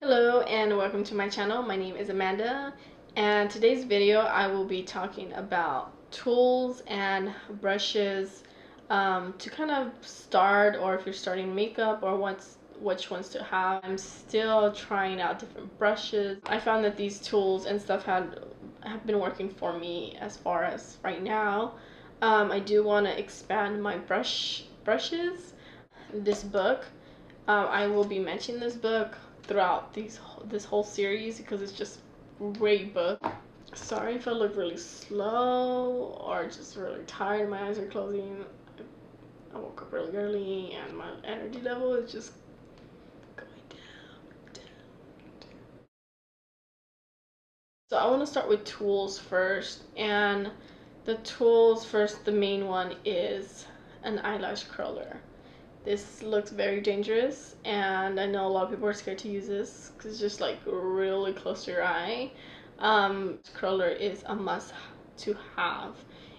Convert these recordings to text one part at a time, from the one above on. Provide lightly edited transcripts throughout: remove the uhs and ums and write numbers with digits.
Hello and welcome to my channel. My name is Amanda, and today's video I will be talking about tools and brushes to kind of start, or if you're starting makeup, or which ones to have. I'm still trying out different brushes. I found that these tools and stuff have been working for me as far as right now. I do want to expand my brushes. This book, I will be mentioning this book throughout this whole series because it's just a great book. Sorry if I look really slow or just really tired. My eyes are closing. I woke up really early and my energy level is just going down. So I want to start with tools first, and the tools first, the main one is an eyelash curler. This looks very dangerous, and I know a lot of people are scared to use this because it's just like really close to your eye. Curler is a must to have.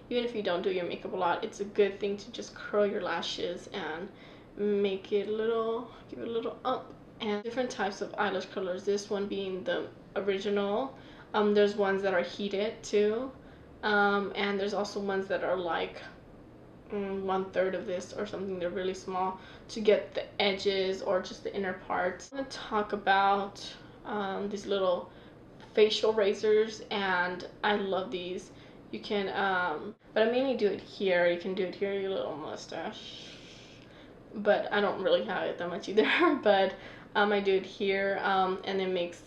Even if you don't do your makeup a lot, it's a good thing to just curl your lashes and make it give it a little up. And different types of eyelash curlers, this one being the original. There's ones that are heated too, and there's also ones that are like 1/3 of this or something. They're really small to get the edges or just the inner parts. I'm going to talk about these little facial razors, and I love these. You can but I mainly do it here. You can do it here, your little mustache, but I don't really have it that much either. But I do it here, and it makes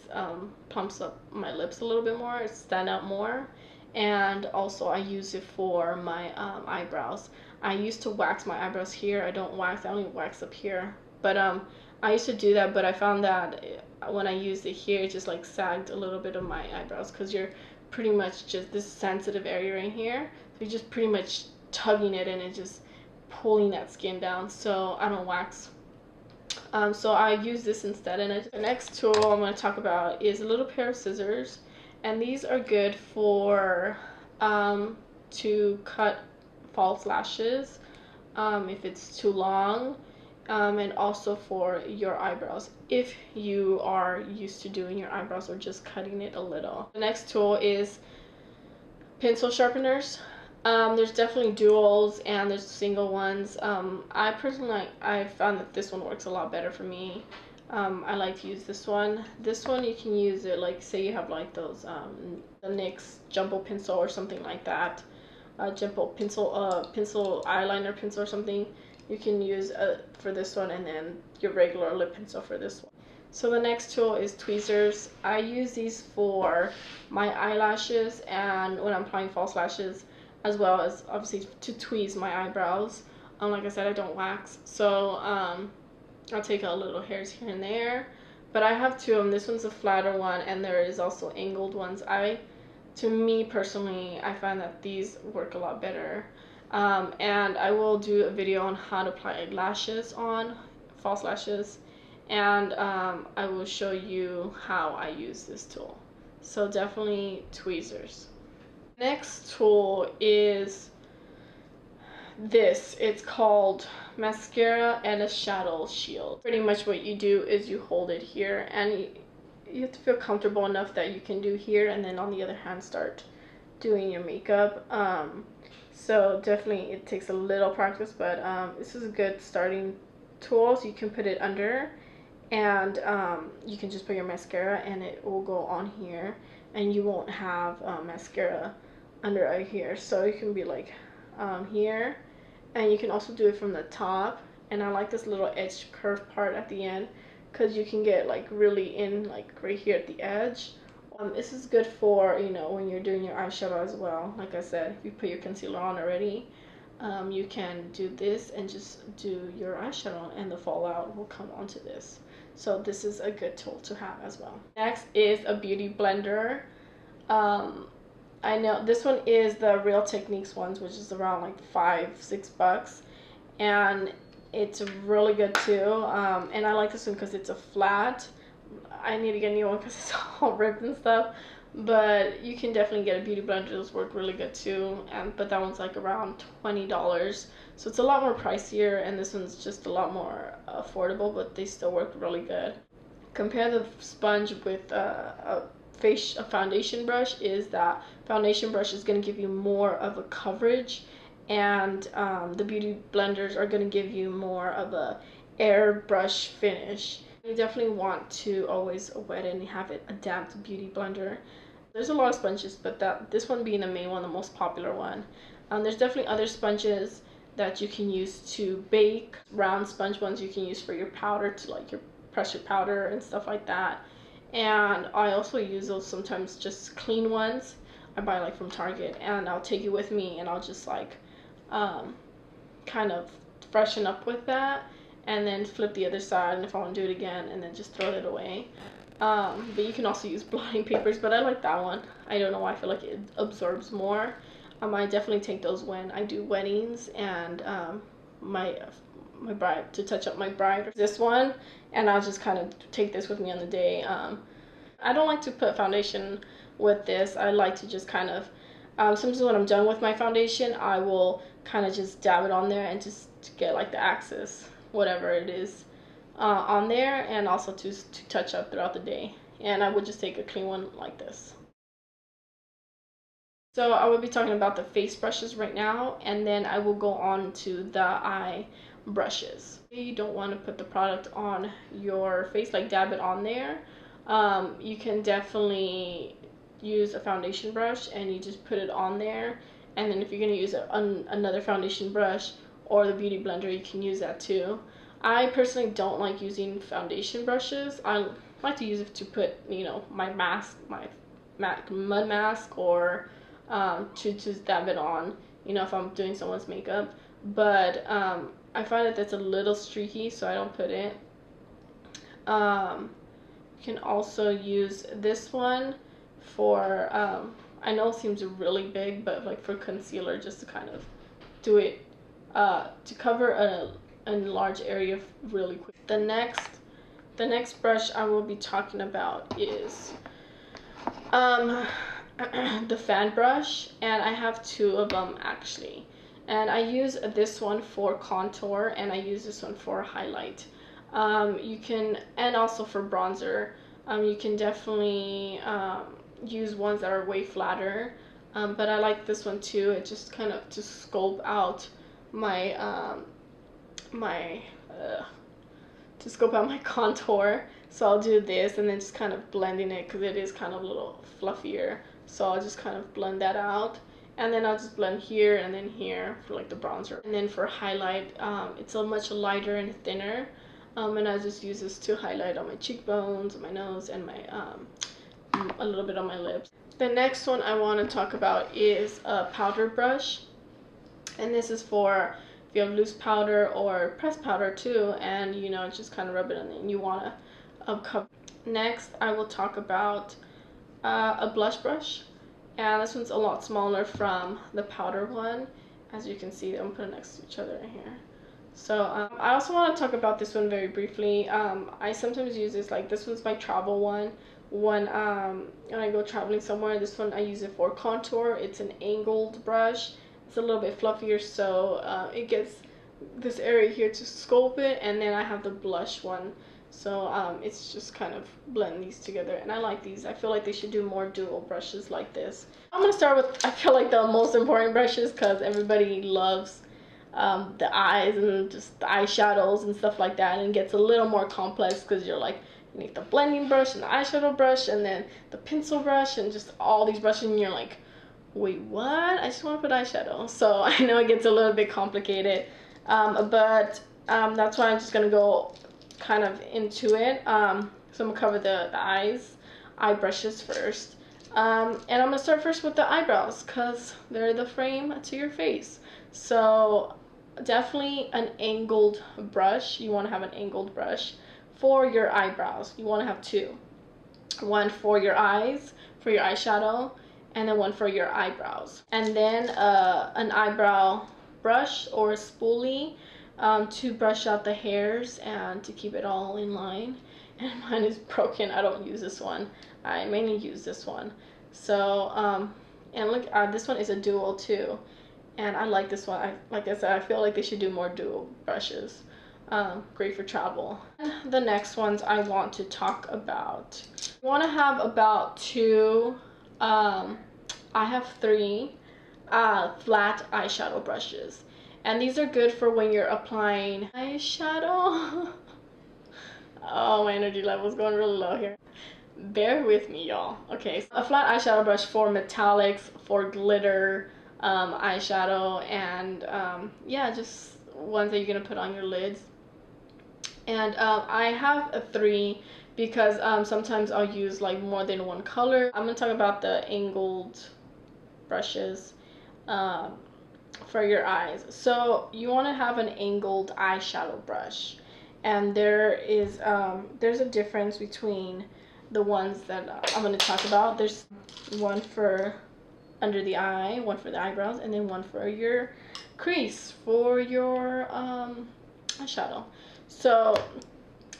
plumps up my lips a little bit more, stand out more. And also I use it for my eyebrows. I used to wax my eyebrows here. I don't wax, I only wax up here. But I used to do that, but I found that when I used it here, it just like sagged a little bit of my eyebrows because you're pretty much just this sensitive area right here. So you're just pretty much tugging it and it just pulling that skin down. So I don't wax. So I use this instead. And the next tool I'm going to talk about is a little pair of scissors. And these are good for to cut false lashes if it's too long, and also for your eyebrows if you are used to doing your eyebrows or just cutting it a little. The next tool is pencil sharpeners. There's definitely duals and there's single ones. I personally, I found that this one works a lot better for me. I like to use this one. This one you can use it like, say you have like those the NYX jumbo pencil or something like that, jumbo pencil, pencil eyeliner pencil or something. You can use for this one, and then your regular lip pencil for this one. So the next tool is tweezers. I use these for my eyelashes and when I'm applying false lashes, as well as obviously to tweeze my eyebrows. Like I said, I don't wax, so I'll take out little hairs here and there. But I have two of them. This one's a flatter one, and there is also angled ones. To me personally, I find that these work a lot better. And I will do a video on how to apply lashes on, false lashes, and I will show you how I use this tool. So definitely tweezers. Next tool is this. It's called mascara and a shadow shield. Pretty much what you do is you hold it here, and you have to feel comfortable enough that you can do here, and then on the other hand start doing your makeup. So definitely it takes a little practice, but this is a good starting tool. So you can put it under, and you can just put your mascara and it will go on here, and you won't have mascara under right here. So you can be like here, and you can also do it from the top. And I like this little edge curve part at the end because you can get like really in like right here at the edge. This is good for, you know, when you're doing your eyeshadow as well. Like I said, if you put your concealer on already, you can do this and just do your eyeshadow, and the fallout will come onto this. So this is a good tool to have as well. Next is a beauty blender. I know this one is the Real Techniques ones, which is around like $5-6, and it's really good too. And I like this one because it's a flat. I need to get a new one because it's all ripped and stuff, but you can definitely get a beauty blender. Those work really good too, but that one's like around $20, so it's a lot more pricier, and this one's just a lot more affordable, but they still work really good. compare the sponge with a foundation brush is that foundation brush is going to give you more of a coverage, and the beauty blenders are going to give you more of a airbrush finish. You definitely want to always wet it and have it a damp beauty blender. There's a lot of sponges, but this one being the main one, the most popular one. There's definitely other sponges that you can use to bake. Round sponge ones you can use for your powder, to like your pressure powder and stuff like that. And I also use those sometimes, just clean ones I buy like from Target, and I'll take it with me and I'll just like kind of freshen up with that, and then flip the other side, and if I want to do it again, and then just throw it away. But you can also use blotting papers, but I like that one. I don't know why, I feel like it absorbs more. I definitely take those when I do weddings and my bride, to touch up my bride. This one, and I'll just kind of take this with me on the day. I don't like to put foundation with this. I like to just kind of, sometimes when I'm done with my foundation, I will kind of just dab it on there and just get like the axis, whatever it is, on there, and also to touch up throughout the day. And I would just take a clean one like this. So I will be talking about the face brushes right now, and then I will go on to the eye brushes. You don't want to put the product on your face, like dab it on there. You can definitely use a foundation brush and you just put it on there, and then if you're going to use another foundation brush or the beauty blender, you can use that too. I personally don't like using foundation brushes. I like to use it to put, you know, my mask, my mud mask, or to just dab it on, you know, if I'm doing someone's makeup. But I find that that's a little streaky, so I don't put it. You can also use this one for, I know it seems really big, but like for concealer, just to kind of do it, to cover a large area really quick. The next brush I will be talking about is the fan brush, and I have two of them actually, and I use this one for contour and I use this one for highlight. You can, and also for bronzer, you can definitely use ones that are way flatter, but I like this one too. It just kind of to sculpt out my to scope out my contour. So I'll do this and then just kind of blending it, because it is kind of a little fluffier, so I'll just kind of blend that out, and then I'll just blend here and then here for like the bronzer. And then for highlight, it's a much lighter and thinner, and I just use this to highlight on my cheekbones, my nose, and my a little bit on my lips. The next one I want to talk about is a powder brush, and this is for if you have loose powder or pressed powder too, and you know, just kind of rub it in and you want to cover. Next I will talk about a blush brush, and this one's a lot smaller from the powder one. As you can see, I'm putting next to each other in here. So I also want to talk about this one very briefly. I sometimes use this, like this one's my travel one. When I go traveling somewhere, this one I use it for contour. It's an angled brush. It's a little bit fluffier, so it gets this area here to sculpt it, and then I have the blush one, so it's just kind of blend these together, and I like these. I feel like they should do more dual brushes like this. I'm gonna start with, I feel like, the most important brushes, because everybody loves the eyes and just the eyeshadows and stuff like that, and it gets a little more complex because you're like, you need the blending brush and the eyeshadow brush and then the pencil brush and just all these brushes, and you're like, wait, what? I just want to put eyeshadow. So I know it gets a little bit complicated, but that's why I'm just gonna go kind of into it. So I'm gonna cover the eye brushes first, and I'm gonna start first with the eyebrows, because they're the frame to your face. So definitely an angled brush. You want to have an angled brush for your eyebrows. You want to have two, one for your eyes, for your eyeshadow, and then one for your eyebrows. And then an eyebrow brush or a spoolie to brush out the hairs and to keep it all in line. And mine is broken. I don't use this one. I mainly use this one. So and look, this one is a dual too, and I like this one. Like I said, I feel like they should do more dual brushes. great for travel. And the next ones I want to talk about. I want to have about two, I have three flat eyeshadow brushes. And these are good for when you're applying eyeshadow. Oh, my energy level is going really low here. Bear with me, y'all. Okay, so a flat eyeshadow brush for metallics, for glitter eyeshadow, and yeah, just ones that you're gonna put on your lids. And I have a three because sometimes I'll use like more than one color. I'm gonna talk about the angled brushes for your eyes. So you want to have an angled eyeshadow brush, and there's a difference between the ones that I'm going to talk about. There's one for under the eye, one for the eyebrows, and then one for your crease for your eyeshadow. So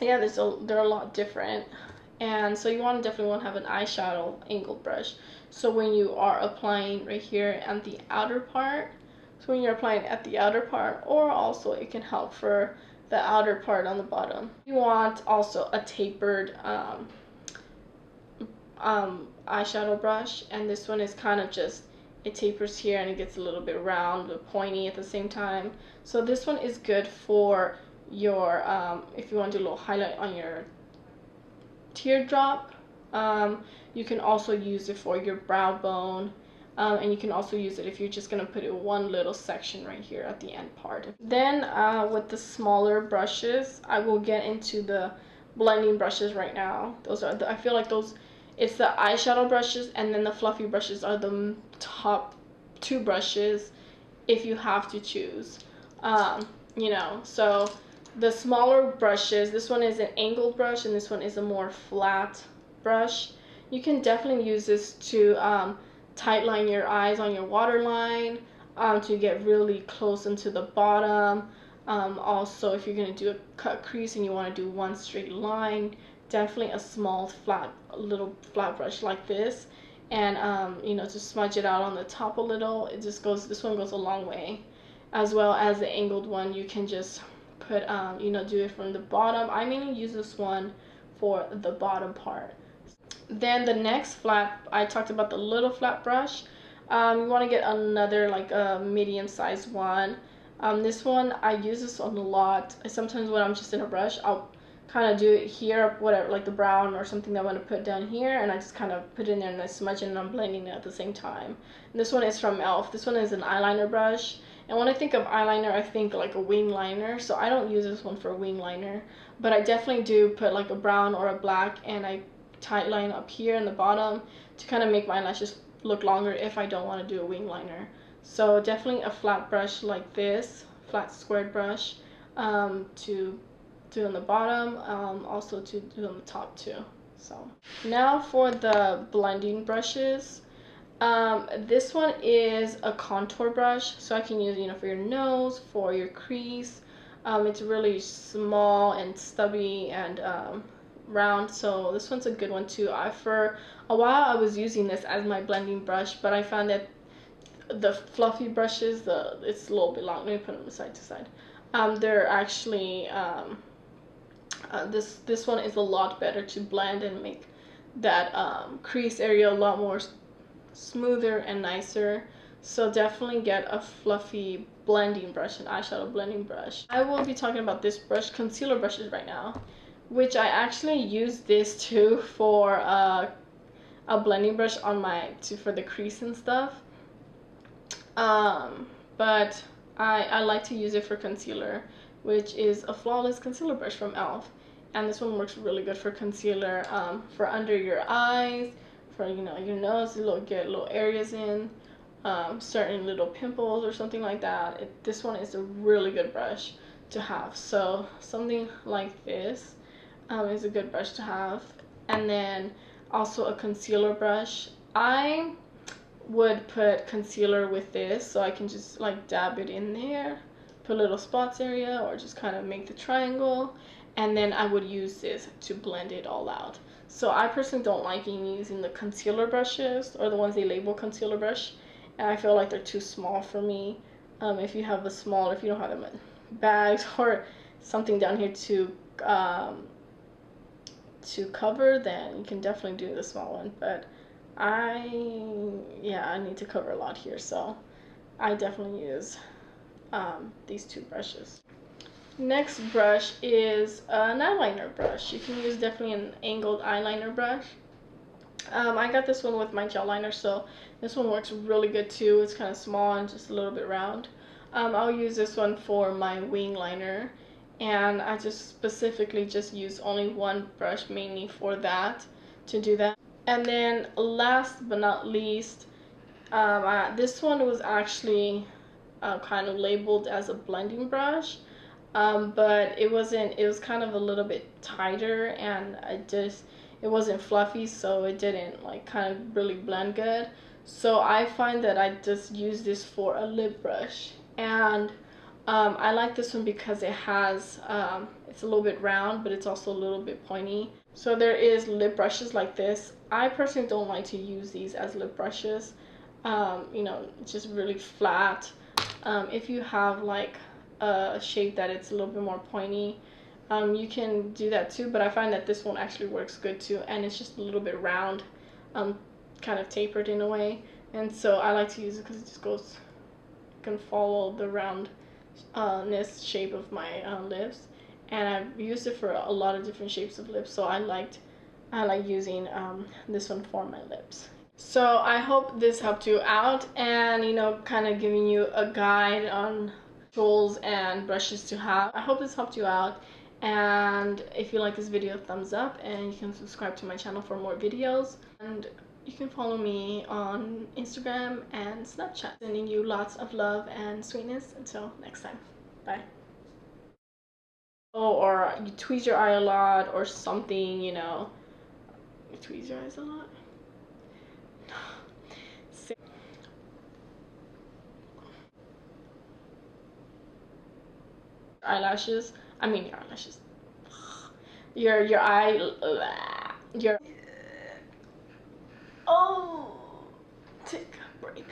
yeah, they're a lot different, and so you definitely want to have an eyeshadow angled brush. So when you are applying right here at the outer part, so when you're applying at the outer part, or also it can help for the outer part on the bottom. You want also a tapered eyeshadow brush, and this one is kind of just, it tapers here and it gets a little bit round but pointy at the same time. So this one is good for your if you want to do a little highlight on your teardrop. You can also use it for your brow bone, and you can also use it if you're just gonna put it one little section right here at the end part. Then with the smaller brushes, I will get into the blending brushes right now. Those are I feel like those, it's the eyeshadow brushes, and then the fluffy brushes are the top two brushes if you have to choose. You know, so the smaller brushes, this one is an angled brush and this one is a more flat brush. You can definitely use this to tight line your eyes on your waterline, to get really close into the bottom. Also, if you're going to do a cut crease and you want to do one straight line, definitely a small little flat brush like this, and you know, to smudge it out on the top a little. It just goes, this one goes a long way. As well as the angled one, you can just put you know, do it from the bottom. I mainly use this one for the bottom part. Then the next flat, I talked about the little flat brush. You want to get another like a medium-sized one. This one, I use this one a lot. Sometimes when I'm just in a brush, I'll kind of do it here, whatever, like the brown or something that I want to put down here, and I just kind of put it in there and I smudge it and I'm blending it at the same time. And this one is from e.l.f. This one is an eyeliner brush. And when I think of eyeliner, I think like a wing liner. So I don't use this one for a wing liner, but I definitely do put like a brown or a black, and I tight line up here in the bottom to kind of make my eyelashes look longer if I don't want to do a wing liner. So definitely a flat brush like this, flat squared brush, to do on the bottom, also to do on the top too. So now for the blending brushes. This one is a contour brush, so I can use, you know, for your nose, for your crease. It's really small and stubby and round, so this one's a good one too. For a while I was using this as my blending brush, but I found that the fluffy brushes, it's a little bit long. Let me put them side to side. They're actually this one is a lot better to blend and make that crease area a lot more smoother and nicer. So definitely get a fluffy blending brush, an eyeshadow blending brush. I will be talking about this brush, concealer brushes, right now, which I actually use this too for a blending brush on for the crease and stuff. But I like to use it for concealer, which is a flawless concealer brush from e.l.f. And this one works really good for concealer, for under your eyes, for, you know, your nose, get little areas in, certain little pimples or something like that. This one is a really good brush to have. So something like this is a good brush to have. And then also a concealer brush. I would put concealer with this, so I can just like dab it in there, put little spots area, or just kind of make the triangle, and then I would use this to blend it all out. So I personally don't like using the concealer brushes, or the ones they label concealer brush, and I feel like they're too small for me. If you have if you don't have them in bags, or something down here to cover, then you can definitely do the small one. But I need to cover a lot here, so I definitely use these two brushes. Next brush is an eyeliner brush. You can use definitely an angled eyeliner brush. I got this one with my gel liner, so this one works really good too. It's kind of small and just a little bit round. I'll use this one for my wing liner, and I just specifically just use only one brush mainly for that, to do that. And then last but not least, this one was actually kind of labeled as a blending brush, but it wasn't. It was kind of a little bit tighter, and it wasn't fluffy, so it didn't like kind of really blend good. So I find that I just use this for a lip brush, and I like this one because it has it's a little bit round, but it's also a little bit pointy. So there is lip brushes like this. I personally don't like to use these as lip brushes. You know, just really flat. If you have like a shape that it's a little bit more pointy, you can do that too, but I find that this one actually works good too, and it's just a little bit round, kind of tapered in a way, and so I like to use it because it just goes, can follow the roundness shape of my lips, and I've used it for a lot of different shapes of lips, so I like using this one for my lips. So I hope this helped you out, and you know, kind of giving you a guide on tools and brushes to have. I hope this helped you out, and if you like this video, thumbs up, and you can subscribe to my channel for more videos, and you can follow me on Instagram and Snapchat. Sending you lots of love and sweetness. Until next time, bye. Oh, or you tweeze your eye a lot or something, you know. You tweeze your eyes a lot. Eyelashes. I mean your eyelashes. Your eye. Your. Oh, take a break.